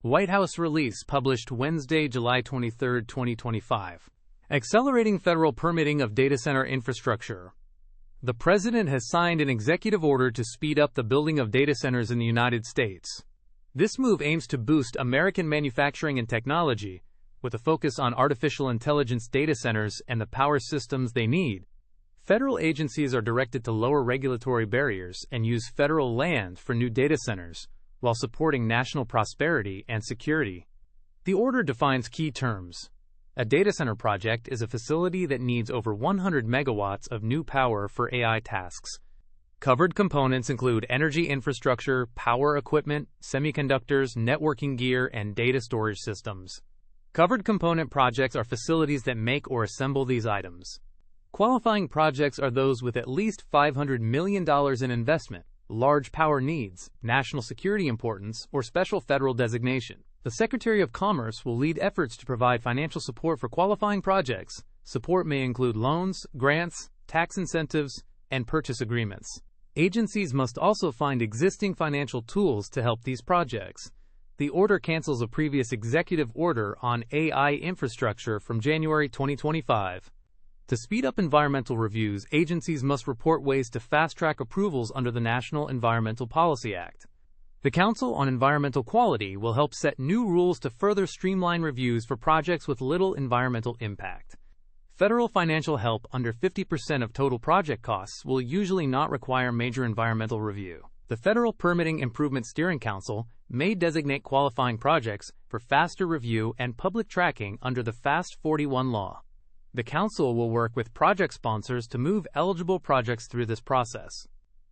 White House release published Wednesday, July 23, 2025. Accelerating federal permitting of data center infrastructure. The President has signed an executive order to speed up the building of data centers in the United States. This move aims to boost American manufacturing and technology, with a focus on artificial intelligence data centers and the power systems they need. Federal agencies are directed to lower regulatory barriers and use federal land for new data centers, while supporting national prosperity and security. The order defines key terms. A data center project is a facility that needs over 100 megawatts of new power for AI tasks. Covered components include energy infrastructure, power equipment, semiconductors, networking gear, and data storage systems. Covered component projects are facilities that make or assemble these items. Qualifying projects are those with at least $500 million in investment, large power needs, national security importance, or special federal designation. The Secretary of Commerce will lead efforts to provide financial support for qualifying projects. Support may include loans, grants, tax incentives, and purchase agreements. Agencies must also find existing financial tools to help these projects. The order cancels a previous executive order on AI infrastructure from January 2025. To speed up environmental reviews, agencies must report ways to fast-track approvals under the National Environmental Policy Act. The Council on Environmental Quality will help set new rules to further streamline reviews for projects with little environmental impact. Federal financial help under 50% of total project costs will usually not require major environmental review. The Federal Permitting Improvement Steering Council may designate qualifying projects for faster review and public tracking under the FAST-41 law. The Council will work with project sponsors to move eligible projects through this process.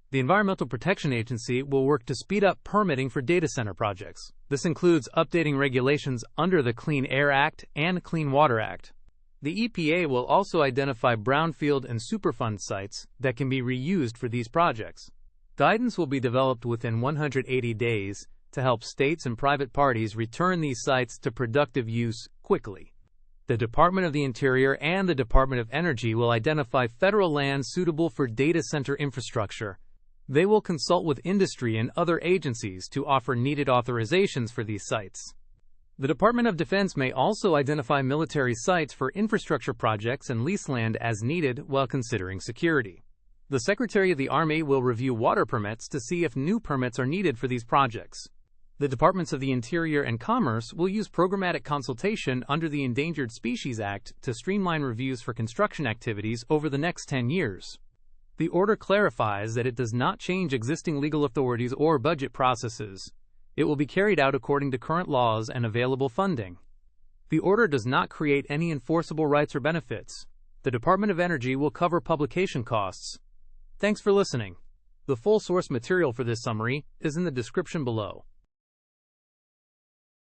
The Environmental Protection Agency will work to speed up permitting for data center projects. This includes updating regulations under the Clean Air Act and Clean Water Act. The EPA will also identify brownfield and Superfund sites that can be reused for these projects. Guidance will be developed within 180 days to help states and private parties return these sites to productive use quickly. The Department of the Interior and the Department of Energy will identify federal land suitable for data center infrastructure. They will consult with industry and other agencies to offer needed authorizations for these sites. The Department of Defense may also identify military sites for infrastructure projects and lease land as needed while considering security. The Secretary of the Army will review water permits to see if new permits are needed for these projects. The Departments of the Interior and Commerce will use programmatic consultation under the Endangered Species Act to streamline reviews for construction activities over the next 10 years. The order clarifies that it does not change existing legal authorities or budget processes. It will be carried out according to current laws and available funding. The order does not create any enforceable rights or benefits. The Department of Energy will cover publication costs. Thanks for listening. The full source material for this summary is in the description below.